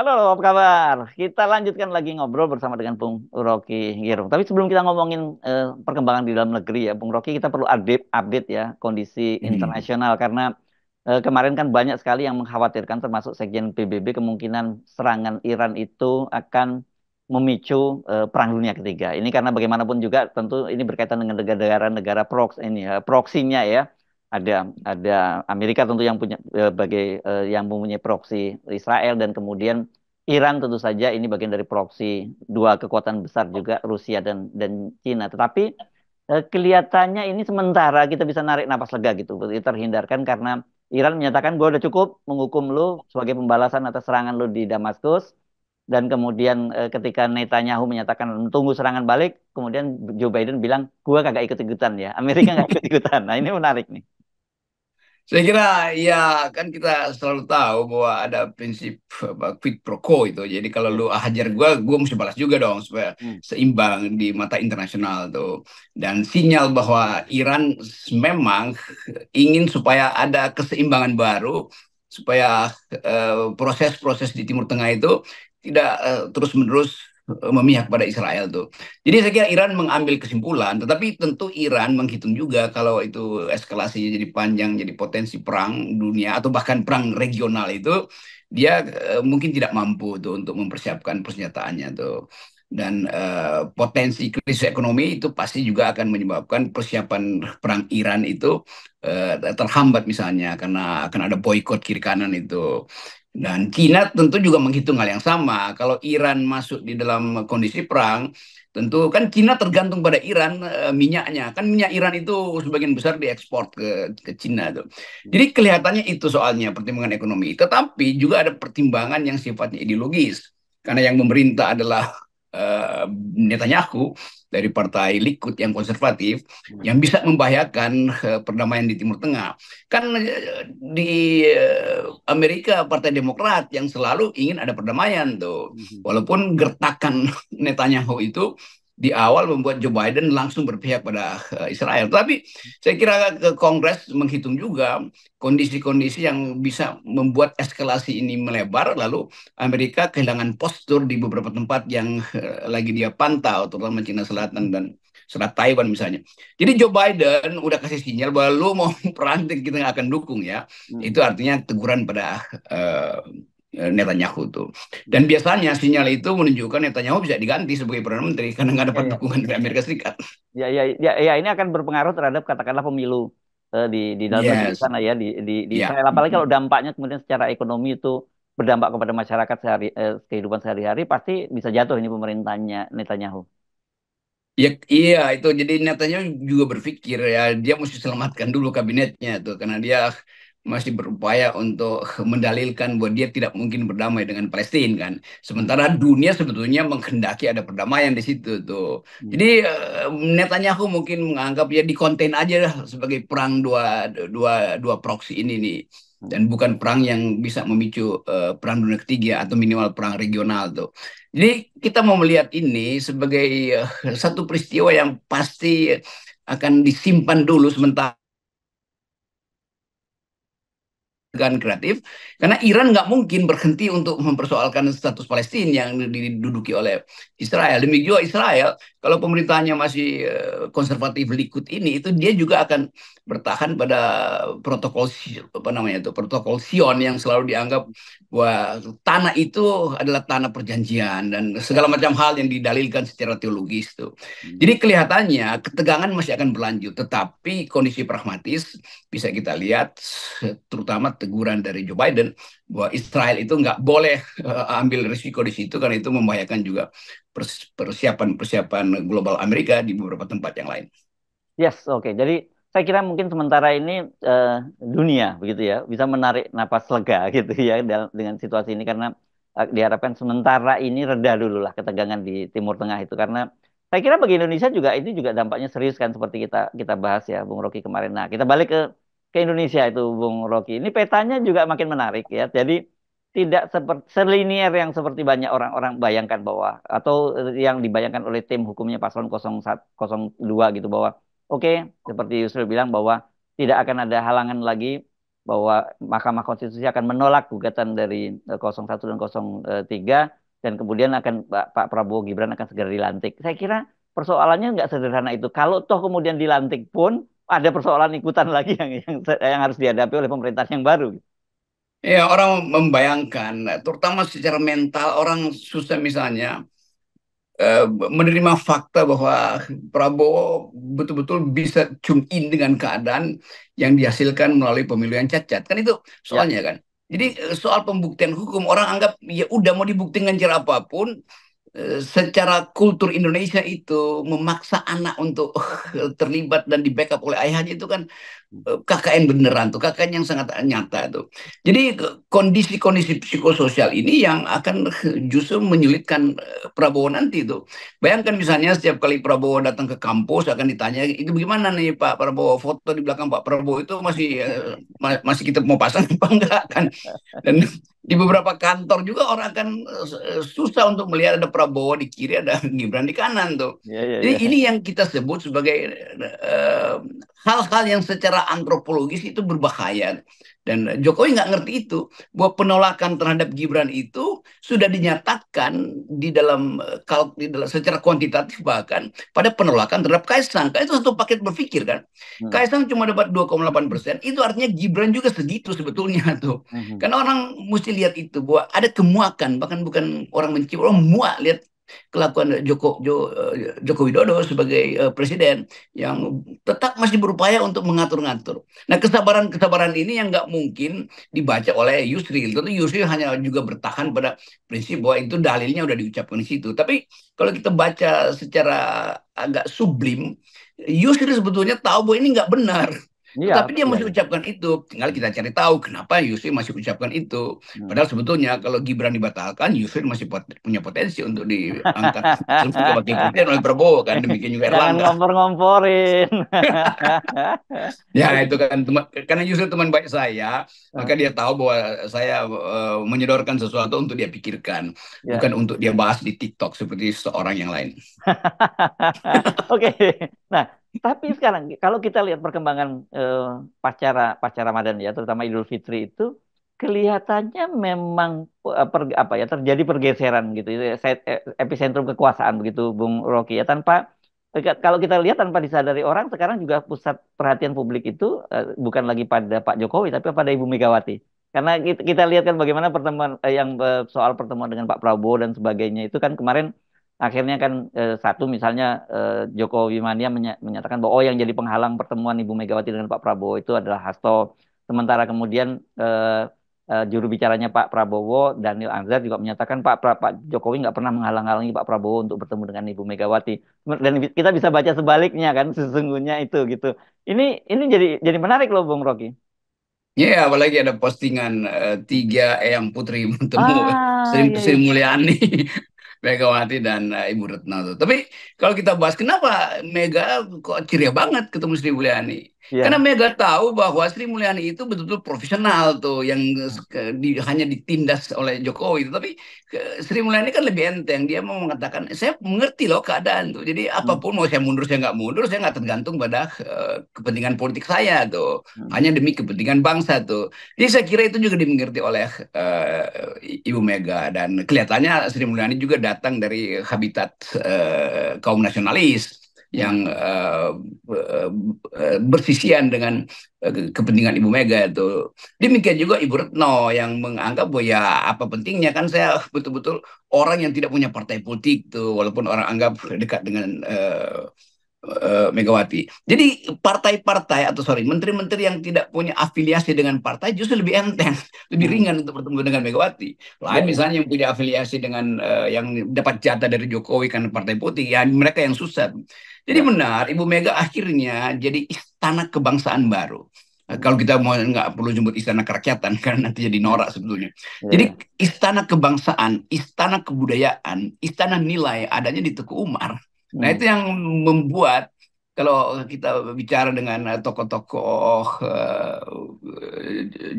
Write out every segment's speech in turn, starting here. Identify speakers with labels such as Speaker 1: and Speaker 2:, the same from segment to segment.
Speaker 1: Halo, apa kabar? Kita lanjutkan lagi ngobrol bersama dengan Bung Rocky Gerung. Tapi sebelum kita ngomongin perkembangan di dalam negeri ya, Bung Rocky, kita perlu update ya kondisi
Speaker 2: Hmm.
Speaker 1: internasional karena kemarin kan banyak sekali yang mengkhawatirkan, termasuk Sekjen PBB, kemungkinan serangan Iran itu akan memicu Perang Dunia Ketiga. Ini karena bagaimanapun juga tentu ini berkaitan dengan negara-negara proksinya ya. Ada Amerika tentu yang punya yang mempunyai proksi Israel, dan kemudian Iran tentu saja ini bagian dari proksi dua kekuatan besar juga, Rusia dan Cina. Tetapi kelihatannya ini sementara kita bisa narik napas lega gitu, terhindarkan karena Iran menyatakan gue udah cukup menghukum lu sebagai pembalasan atas serangan lu di Damaskus. Dan kemudian ketika Netanyahu menyatakan tunggu serangan balik, kemudian Joe Biden bilang gue kagak ikut-ikutan ya, Amerika nggak ikut-ikutan. Nah ini menarik nih.
Speaker 2: Saya kira ya kan kita selalu tahu bahwa ada prinsip apa, quid pro quo itu. Jadi kalau
Speaker 1: Iya.
Speaker 2: lu hajar gua mesti balas juga dong supaya
Speaker 1: Hmm.
Speaker 2: seimbang di mata internasional tuh. Dan sinyal bahwa Iran memang ingin supaya ada keseimbangan baru, supaya proses-proses di Timur Tengah itu tidak terus-menerus memihak pada Israel tuh. Jadi saya kira Iran mengambil kesimpulan, tetapi tentu Iran menghitung juga kalau itu eskalasinya jadi panjang, jadi potensi perang dunia atau bahkan perang regional itu, dia mungkin tidak mampu tuh untuk mempersiapkan persenjataannya tuh. Dan potensi krisis ekonomi itu pasti juga akan menyebabkan persiapan perang Iran itu terhambat misalnya karena akan ada boykot kiri kanan itu. Dan Cina tentu juga menghitung hal yang sama. Kalau Iran masuk di dalam kondisi perang, tentu kan Cina tergantung pada Iran minyaknya. Kan minyak Iran itu sebagian besar diekspor ke Cina tuh. Jadi kelihatannya itu soalnya pertimbangan ekonomi. Tetapi juga ada pertimbangan yang sifatnya ideologis. Karena yang memerintah adalah Netanyahu dari partai Likud yang konservatif
Speaker 1: Hmm.
Speaker 2: yang bisa membahayakan perdamaian di Timur Tengah. Kan di Amerika Partai Demokrat yang selalu ingin ada perdamaian tuh.
Speaker 1: Hmm.
Speaker 2: Walaupun gertakan Netanyahu itu di awal membuat Joe Biden langsung berpihak pada Israel. Tapi saya kira ke Kongres menghitung juga kondisi-kondisi yang bisa membuat eskalasi ini melebar, lalu Amerika kehilangan postur di beberapa tempat yang lagi dia pantau, terutama Cina Selatan dan Selat Taiwan misalnya. Jadi Joe Biden udah kasih sinyal bahwa lu mau perang kita nggak akan dukung ya.
Speaker 1: Hmm.
Speaker 2: Itu artinya teguran pada Netanyahu tuh. Dan
Speaker 1: Hmm.
Speaker 2: biasanya sinyal itu menunjukkan Netanyahu bisa diganti sebagai Perdana Menteri karena nggak
Speaker 1: Ya,
Speaker 2: dapat
Speaker 1: ya.
Speaker 2: dukungan dari Amerika Serikat.
Speaker 1: Ya, ini akan berpengaruh terhadap katakanlah pemilu di dalam negeri
Speaker 2: Yes,
Speaker 1: sana ya, di
Speaker 2: ya.
Speaker 1: Israel. Apalagi kalau dampaknya kemudian secara ekonomi itu berdampak kepada masyarakat kehidupan sehari-hari, pasti bisa jatuh ini pemerintahnya Netanyahu.
Speaker 2: Ya, iya itu jadi Netanyahu juga berpikir ya dia mesti selamatkan dulu kabinetnya tuh karena dia masih berupaya untuk mendalilkan bahwa dia tidak mungkin berdamai dengan Palestina kan.
Speaker 1: Hmm.
Speaker 2: Sementara dunia sebetulnya menghendaki ada perdamaian di situ tuh.
Speaker 1: Hmm.
Speaker 2: Jadi Netanyahu mungkin menganggap ya di konten aja lah sebagai perang dua dua dua proksi ini nih.
Speaker 1: Hmm.
Speaker 2: Dan bukan perang yang bisa memicu perang dunia ketiga atau minimal perang regional tuh. Jadi kita mau melihat ini sebagai satu peristiwa yang pasti akan disimpan dulu sementara dengan kreatif karena Iran nggak mungkin berhenti untuk mempersoalkan status Palestina yang diduduki oleh Israel. Demikian juga Israel kalau pemerintahnya masih konservatif Likud ini itu dia juga akan bertahan pada protokol apa namanya itu protokol Sion yang selalu dianggap bahwa tanah itu adalah tanah perjanjian dan segala
Speaker 1: Ya.
Speaker 2: macam hal yang didalilkan secara teologis tuh.
Speaker 1: Hmm.
Speaker 2: Jadi kelihatannya ketegangan masih akan berlanjut, tetapi kondisi pragmatis bisa kita lihat terutama teguran dari Joe Biden bahwa Israel itu nggak boleh ambil risiko di situ karena itu membahayakan juga persiapan-persiapan global Amerika di beberapa tempat yang lain.
Speaker 1: Yes, oke. Jadi saya kira mungkin sementara ini eh, dunia begitu ya bisa menarik napas lega gitu ya dengan situasi ini, karena diharapkan sementara ini reda dulu lah ketegangan di Timur Tengah itu, karena saya kira bagi Indonesia juga ini juga dampaknya serius kan, seperti kita kita bahas ya Bung Rocky kemarin. Nah, kita balik ke Indonesia itu Bung Rocky. Ini petanya juga makin menarik ya. Jadi tidak seperti selinier yang seperti banyak orang-orang bayangkan bahwa, atau yang dibayangkan oleh tim hukumnya paslon 01, 02 gitu, bahwa oke, seperti Yusril bilang bahwa tidak akan ada halangan lagi bahwa Mahkamah Konstitusi akan menolak gugatan dari 01 dan 03 dan kemudian akan Pak Prabowo Gibran akan segera dilantik. Saya kira persoalannya nggak sederhana itu. Kalau toh kemudian dilantik pun ada persoalan ikutan lagi yang harus dihadapi oleh pemerintahan yang baru.
Speaker 2: Ya, orang membayangkan, terutama secara mental, orang susah misalnya menerima fakta bahwa Prabowo betul-betul bisa tune in dengan keadaan yang dihasilkan melalui pemilu yang cacat. Kan itu
Speaker 1: Ya.
Speaker 2: soalnya kan. Jadi soal pembuktian hukum, orang anggap ya udah mau dibuktikan cara apapun, secara kultur Indonesia itu memaksa anak untuk terlibat dan di backup oleh ayahnya itu kan KKN beneran tuh, KKN yang sangat nyata tuh. Jadi kondisi-kondisi psikososial ini yang akan justru menyulitkan Prabowo nanti tuh. Bayangkan misalnya setiap kali Prabowo datang ke kampus akan ditanya, itu bagaimana nih Pak Prabowo, foto di belakang Pak Prabowo itu masih masih kita mau pasang apa enggak kan? Dan di beberapa kantor juga orang akan susah untuk melihat ada Prabowo di kiri, ada Gibran di kanan tuh.
Speaker 1: Ya, ya,
Speaker 2: Jadi ini
Speaker 1: ya.
Speaker 2: yang kita sebut sebagai hal-hal yang secara antropologis itu berbahaya. Dan Jokowi nggak ngerti itu, bahwa penolakan terhadap Gibran itu sudah dinyatakan di dalam secara kuantitatif, bahkan pada penolakan terhadap Kaisang. Kan itu satu paket berpikir kan.
Speaker 1: Hmm.
Speaker 2: Kaisang cuma dapat 2,8%, itu artinya Gibran juga segitu sebetulnya tuh.
Speaker 1: Hmm.
Speaker 2: Karena orang mesti lihat itu, bahwa ada kemuakan, bahkan bukan orang benci, orang muak lihat kelakuan Joko Widodo sebagai presiden yang tetap masih berupaya untuk mengatur-ngatur. Nah, kesabaran-kesabaran ini yang nggak mungkin dibaca oleh Yusril. Tentu Yusril hanya juga bertahan pada prinsip bahwa itu dalilnya udah diucapkan di situ. Tapi kalau kita baca secara agak sublim, Yusril sebetulnya tahu bahwa ini nggak benar.
Speaker 1: Iya,
Speaker 2: Tetapi dia
Speaker 1: iya,
Speaker 2: masih
Speaker 1: iya.
Speaker 2: ucapkan itu. Tinggal kita cari tahu kenapa Yusril masih ucapkan itu.
Speaker 1: Hmm.
Speaker 2: Padahal sebetulnya kalau Gibran dibatalkan, Yusril masih punya potensi untuk diangkat sebagai wakil presiden oleh Prabowo kan. Demikian juga
Speaker 1: Jangan
Speaker 2: Erlangga.
Speaker 1: ngompor-ngomporin.
Speaker 2: Ya itu kan karena Yusril teman baik saya, maka dia tahu bahwa saya menyodorkan sesuatu untuk dia pikirkan,
Speaker 1: Ya.
Speaker 2: bukan untuk dia bahas di TikTok seperti seorang yang lain.
Speaker 1: Oke. Nah, tapi sekarang kalau kita lihat perkembangan pasca Ramadan ya, terutama Idul Fitri itu kelihatannya memang apa ya terjadi pergeseran gitu, epicentrum kekuasaan begitu, Bung Rocky ya, tanpa kalau kita lihat tanpa disadari orang sekarang juga pusat perhatian publik itu bukan lagi pada Pak Jokowi tapi pada Ibu Megawati. Karena kita lihat kan bagaimana pertemuan yang soal pertemuan dengan Pak Prabowo dan sebagainya itu kan kemarin akhirnya kan satu misalnya Jokowi Mania menyatakan bahwa oh yang jadi penghalang pertemuan Ibu Megawati dengan Pak Prabowo itu adalah Hasto. Sementara kemudian juru bicaranya Pak Prabowo Daniel Anzar juga menyatakan Pak Jokowi nggak pernah menghalang-halangi Pak Prabowo untuk bertemu dengan Ibu Megawati. Dan kita bisa baca sebaliknya kan sesungguhnya itu gitu. Ini jadi menarik loh Bung Rocky.
Speaker 2: Ya, apalagi ada postingan tiga Eyang Putri bertemu
Speaker 1: Ah, iya
Speaker 2: Sri
Speaker 1: iya.
Speaker 2: Mulyani, Megawati dan Ibu Retno tuh. Tapi kalau kita bahas kenapa Mega kok ceria banget ketemu Sri Mulyani? Karena
Speaker 1: Iya.
Speaker 2: Mega tahu bahwa Sri Mulyani itu betul-betul profesional tuh yang hanya ditindas oleh Jokowi. Tapi Sri Mulyani kan lebih enteng. Dia mau mengatakan, saya mengerti loh keadaan tuh. Jadi
Speaker 1: Hmm,
Speaker 2: apapun mau saya nggak mundur, saya nggak tergantung pada kepentingan politik saya tuh.
Speaker 1: hmm,
Speaker 2: Hanya demi kepentingan bangsa tuh. Jadi saya kira itu juga dimengerti oleh Ibu Mega dan kelihatannya Sri Mulyani juga datang dari habitat kaum nasionalis
Speaker 1: hmm.
Speaker 2: yang bersisian dengan kepentingan Ibu Mega itu. Demikian juga Ibu Retno yang menganggap bahwa ya apa pentingnya kan saya betul-betul orang yang tidak punya partai politik tuh walaupun orang anggap dekat dengan Megawati. Jadi partai-partai atau sorry menteri-menteri yang tidak punya afiliasi dengan partai justru lebih enteng, lebih
Speaker 1: Hmm.
Speaker 2: ringan untuk bertemu dengan Megawati. Lain
Speaker 1: Ya, ya.
Speaker 2: misalnya yang punya afiliasi dengan yang dapat jatah dari Jokowi karena partai politik, ya mereka yang susah. Jadi
Speaker 1: Ya.
Speaker 2: benar, Ibu Mega akhirnya jadi istana kebangsaan baru.
Speaker 1: Hmm.
Speaker 2: Kalau kita mau nggak perlu jemput istana kerakyatan karena nanti jadi
Speaker 1: Hmm.
Speaker 2: norak sebetulnya.
Speaker 1: Ya,
Speaker 2: Jadi
Speaker 1: ya.
Speaker 2: istana kebangsaan, istana kebudayaan, istana nilai adanya di Teguh Umar. Nah,
Speaker 1: Hmm.
Speaker 2: itu yang membuat kalau kita bicara dengan tokoh-tokoh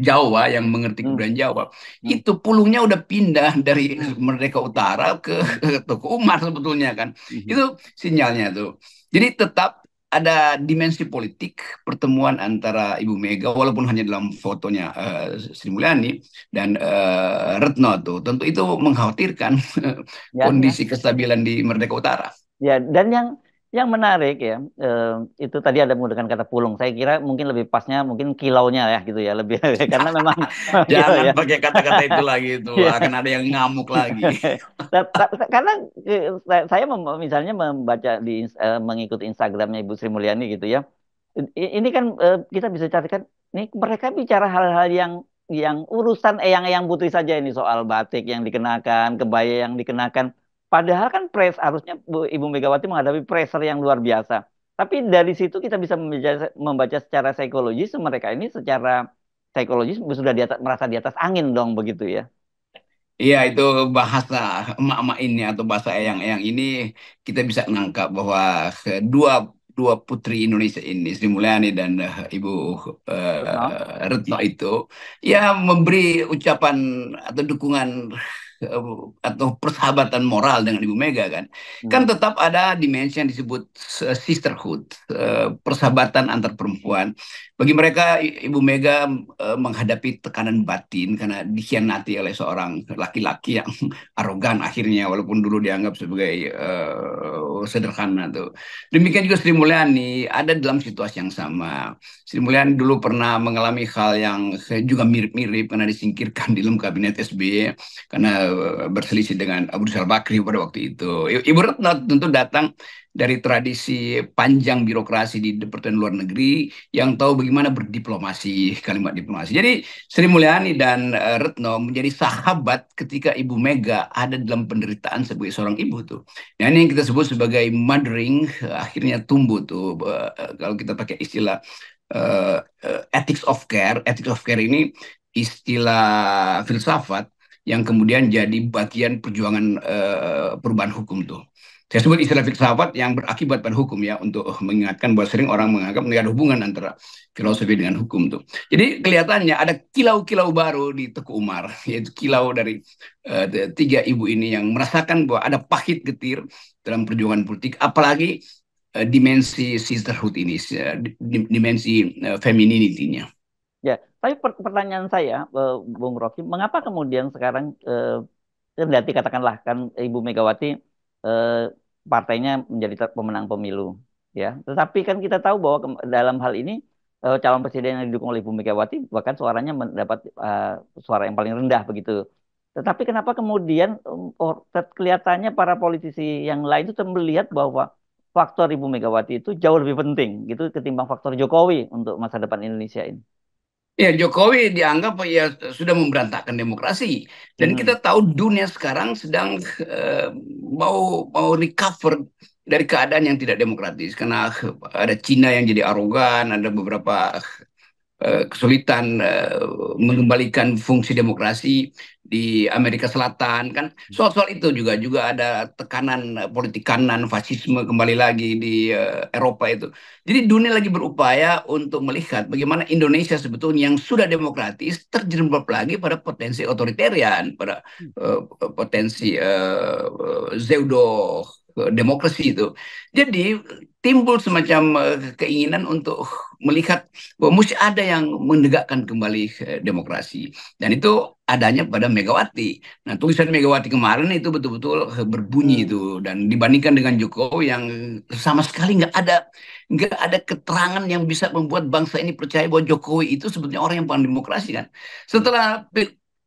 Speaker 2: Jawa yang mengerti
Speaker 1: Hmm.
Speaker 2: kebudayaan Jawa,
Speaker 1: Hmm.
Speaker 2: itu puluhnya udah pindah dari
Speaker 1: Hmm.
Speaker 2: Merdeka Utara ke
Speaker 1: Hmm.
Speaker 2: Teguh Umar sebetulnya kan.
Speaker 1: Hmm.
Speaker 2: Itu sinyalnya tuh. Jadi tetap ada dimensi politik pertemuan antara Ibu Mega walaupun hanya dalam fotonya Sri Mulyani dan Retno tuh tentu itu mengkhawatirkan
Speaker 1: Ya, ya.
Speaker 2: kondisi kestabilan di Merdeka Utara.
Speaker 1: Ya, dan yang menarik ya, itu tadi ada menggunakan kata pulung. Saya kira mungkin lebih pasnya mungkin kilaunya ya gitu ya, lebih karena memang kilo
Speaker 2: Jangan
Speaker 1: ya.
Speaker 2: pakai kata-kata itu lagi itu
Speaker 1: Iya.
Speaker 2: akan ada yang ngamuk lagi.
Speaker 1: Karena saya misalnya membaca mengikuti Instagramnya Ibu Sri Mulyani gitu ya. Ini kan kita bisa carikan nih mereka bicara hal-hal yang urusan eyang-eyang putih saja ini soal batik yang dikenakan, kebaya yang dikenakan. Padahal kan harusnya Ibu Megawati menghadapi pressure yang luar biasa. Tapi dari situ kita bisa membaca secara psikologis mereka ini secara psikologis sudah merasa di atas angin dong begitu ya.
Speaker 2: Iya, itu bahasa emak-emak ini atau bahasa eyang-eyang ini kita bisa nangkap bahwa dua dua putri Indonesia ini Sri Mulyani dan Ibu
Speaker 1: Retno?
Speaker 2: Retno itu ya memberi ucapan atau dukungan eh, atau persahabatan moral dengan Ibu Mega kan. Kan
Speaker 1: Hmm.
Speaker 2: tetap ada dimensi yang disebut sisterhood, persahabatan antar perempuan. Bagi mereka, Ibu Mega menghadapi tekanan batin karena dikhianati oleh seorang laki-laki yang arogan akhirnya, walaupun dulu dianggap sebagai sederhana tuh. Demikian juga Sri Mulyani ada dalam situasi yang sama. Sri Mulyani dulu pernah mengalami hal yang juga mirip-mirip karena disingkirkan di dalam kabinet SBY karena berselisih dengan Abu Rizal Bakri pada waktu itu. Ibu Retno tentu datang dari tradisi panjang birokrasi di Departemen Luar Negeri yang tahu bagaimana berdiplomasi, kalimat diplomasi. Jadi Sri Mulyani dan Retno menjadi sahabat ketika Ibu Mega ada dalam penderitaan sebagai seorang ibu tuh. Nah, ini yang kita sebut sebagai mothering, akhirnya tumbuh tuh. Kalau kita pakai istilah ethics of care, ethics of care ini istilah filsafat yang kemudian jadi bagian perjuangan perubahan hukum tuh. Saya sebut istilah filsafat yang berakibat pada hukum ya untuk mengingatkan bahwa sering orang menganggap tidak ada hubungan antara filosofi dengan hukum tuh. Jadi kelihatannya ada kilau-kilau baru di Teguh Umar, yaitu kilau dari tiga ibu ini yang merasakan bahwa ada pahit getir dalam perjuangan politik, apalagi dimensi sisterhood ini, dimensi femininity-nya.
Speaker 1: Ya, tapi pertanyaan saya, Bung Rocky, mengapa kemudian sekarang kendati katakanlah kan Ibu Megawati eh, partainya menjadi pemenang pemilu, ya. Tetapi kan kita tahu bahwa dalam hal ini calon presiden yang didukung oleh Ibu Megawati bahkan suaranya mendapat suara yang paling rendah begitu. Tetapi kenapa kemudian kelihatannya para politisi yang lain itu melihat bahwa faktor Ibu Megawati itu jauh lebih penting gitu ketimbang faktor Jokowi untuk masa depan Indonesia ini.
Speaker 2: Ya, Jokowi dianggap ya sudah memberantakkan demokrasi dan
Speaker 1: Mhm.
Speaker 2: kita tahu dunia sekarang sedang mau mau recover dari keadaan yang tidak demokratis karena ada Cina yang jadi arogan, ada beberapa kesulitan mengembalikan fungsi demokrasi di Amerika Selatan kan soal-soal itu juga ada tekanan politik kanan fasisme kembali lagi di Eropa itu jadi dunia lagi berupaya untuk melihat bagaimana Indonesia sebetulnya yang sudah demokratis terjerembab lagi pada potensi otoritarian pada potensi pseudo demokrasi itu jadi timbul semacam keinginan untuk melihat bahwa mesti ada yang menegakkan kembali demokrasi dan itu adanya pada Megawati. Nah, tulisan Megawati kemarin itu betul-betul berbunyi
Speaker 1: Hmm.
Speaker 2: itu dan dibandingkan dengan Jokowi yang sama sekali nggak ada keterangan yang bisa membuat bangsa ini percaya bahwa Jokowi itu sebetulnya orang yang paling demokrasi kan. Setelah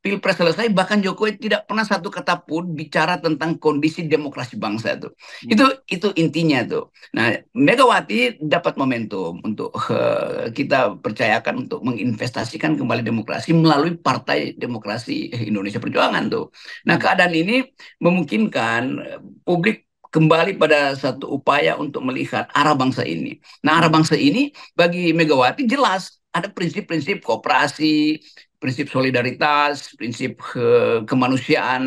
Speaker 2: Pilpres selesai, bahkan Jokowi tidak pernah satu kata pun bicara tentang kondisi demokrasi bangsa itu.
Speaker 1: Hmm.
Speaker 2: Itu intinya tuh. Nah, Megawati dapat momentum untuk kita percayakan untuk menginvestasikan kembali demokrasi melalui Partai Demokrasi Indonesia Perjuangan tuh. Nah,
Speaker 1: Hmm.
Speaker 2: keadaan ini memungkinkan publik kembali pada satu upaya untuk melihat arah bangsa ini. Nah, arah
Speaker 1: Hmm.
Speaker 2: bangsa ini bagi Megawati jelas ada prinsip-prinsip kooperasi, prinsip solidaritas, prinsip kemanusiaan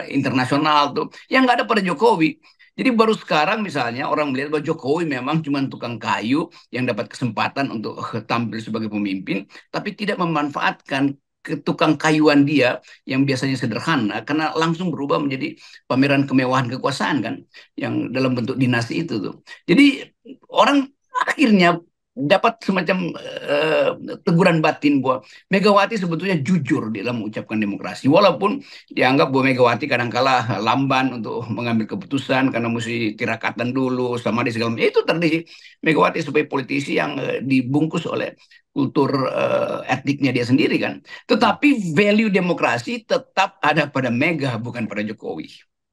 Speaker 2: internasional tuh yang nggak ada pada Jokowi. Jadi baru sekarang misalnya orang melihat bahwa Jokowi memang cuma tukang kayu yang dapat kesempatan untuk tampil sebagai pemimpin, tapi tidak memanfaatkan tukang kayuan dia yang biasanya sederhana karena langsung berubah menjadi pameran kemewahan kekuasaan kan yang dalam bentuk dinasti itu tuh. Jadi orang akhirnya dapat semacam teguran batin bahwa Megawati sebetulnya jujur di dalam mengucapkan demokrasi, walaupun dianggap bahwa Megawati kadangkala lamban untuk mengambil keputusan karena mesti tirakatan dulu sama di segala macam. Itu tradisi Megawati sebagai politisi yang dibungkus oleh kultur etniknya dia sendiri kan.
Speaker 1: Hmm.
Speaker 2: Tetapi value demokrasi tetap ada pada Mega, bukan pada Jokowi.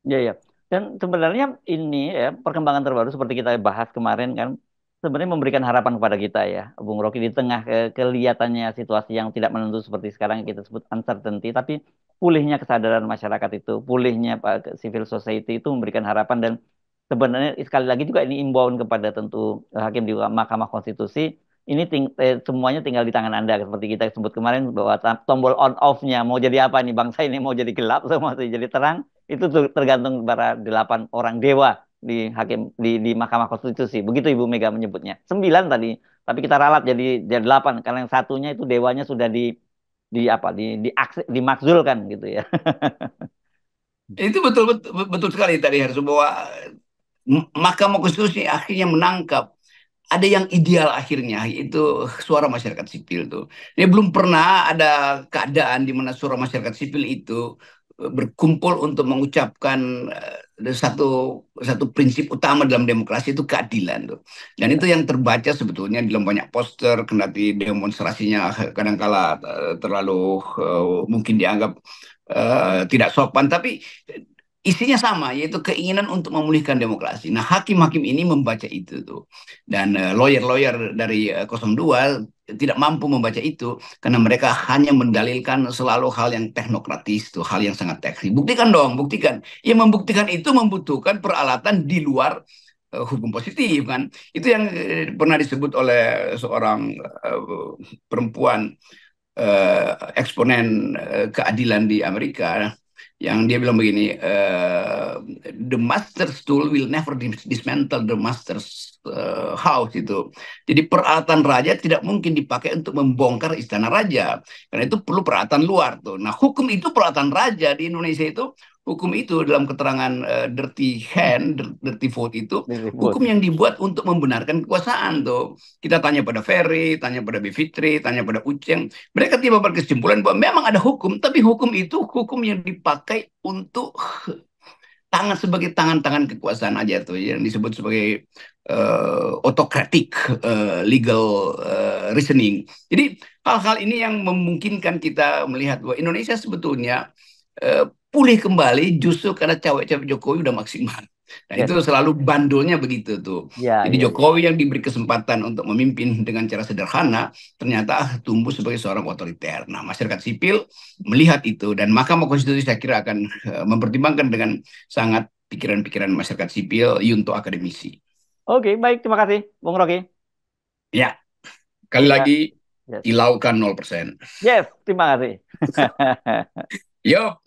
Speaker 1: Iya, ya. Dan sebenarnya ini ya perkembangan terbaru seperti kita bahas kemarin kan sebenarnya memberikan harapan kepada kita ya, Bung Rocky di tengah kelihatannya situasi yang tidak menentu seperti sekarang yang kita sebut uncertainty, tapi pulihnya kesadaran masyarakat itu, pulihnya civil society itu memberikan harapan dan sebenarnya sekali lagi juga ini imbauan kepada tentu hakim di Mahkamah Konstitusi. Ini semuanya tinggal di tangan Anda seperti kita sebut kemarin bahwa tombol on off-nya mau jadi apa nih bangsa ini mau jadi gelap atau mau jadi terang itu tergantung para 8 orang dewa di Mahkamah Konstitusi. Begitu Ibu Mega menyebutnya. 9 tadi, tapi kita ralat jadi 8 karena yang satunya itu dewanya sudah di apa dimakzulkan gitu ya.
Speaker 2: Itu betul betul, betul sekali tadi harus bahwa Mahkamah Konstitusi akhirnya menangkap ada yang ideal akhirnya itu suara masyarakat sipil tuh. Ini belum pernah ada keadaan di mana suara masyarakat sipil itu berkumpul untuk mengucapkan satu satu prinsip utama dalam demokrasi itu keadilan tuh. Dan itu yang terbaca sebetulnya dalam banyak poster, kendati demonstrasinya kadangkala terlalu mungkin dianggap tidak sopan, tapi isinya sama, yaitu keinginan untuk memulihkan demokrasi. Nah, hakim-hakim ini membaca itu tuh. Dan lawyer-lawyer dari 02 tidak mampu membaca itu karena mereka hanya mendalilkan selalu hal yang teknokratis tuh, hal yang sangat teknis. Buktikan dong, buktikan. Ya membuktikan itu membutuhkan peralatan di luar hukum positif kan. Itu yang pernah disebut oleh seorang perempuan eksponen keadilan di Amerika yang dia bilang begini, the master's tool will never dismantle the master's house itu. Jadi peralatan raja tidak mungkin dipakai untuk membongkar istana raja, karena itu perlu peralatan luar tuh. Nah, hukum itu peralatan raja di Indonesia itu. Hukum itu dalam keterangan dirty hand, dirty vote itu
Speaker 1: Disebut.
Speaker 2: hukum yang dibuat untuk membenarkan kekuasaan tuh. Kita tanya pada Ferry, tanya pada Bivitri, tanya pada Uceng, mereka tiba berkesimpulan bahwa memang ada hukum, tapi hukum itu hukum yang dipakai untuk sebagai tangan-tangan kekuasaan aja tuh yang disebut sebagai autocratic legal reasoning. Jadi hal-hal ini yang memungkinkan kita melihat bahwa Indonesia sebetulnya pulih kembali justru karena cawe-cawe Jokowi udah maksimal. Nah
Speaker 1: Yes.
Speaker 2: itu selalu bandulnya begitu tuh.
Speaker 1: Ya,
Speaker 2: Jadi
Speaker 1: ya, ya.
Speaker 2: Jokowi yang diberi kesempatan untuk memimpin dengan cara sederhana, ternyata tumbuh sebagai seorang otoriter. Nah masyarakat sipil melihat itu dan Mahkamah Konstitusi saya kira akan mempertimbangkan dengan sangat pikiran-pikiran masyarakat sipil untuk akademisi.
Speaker 1: Oke, baik. Terima kasih, Bung Rocky.
Speaker 2: Ya, kali
Speaker 1: Ya,
Speaker 2: lagi
Speaker 1: yes.
Speaker 2: hilaukan 0%.
Speaker 1: Yes, terima kasih.
Speaker 2: Yuk.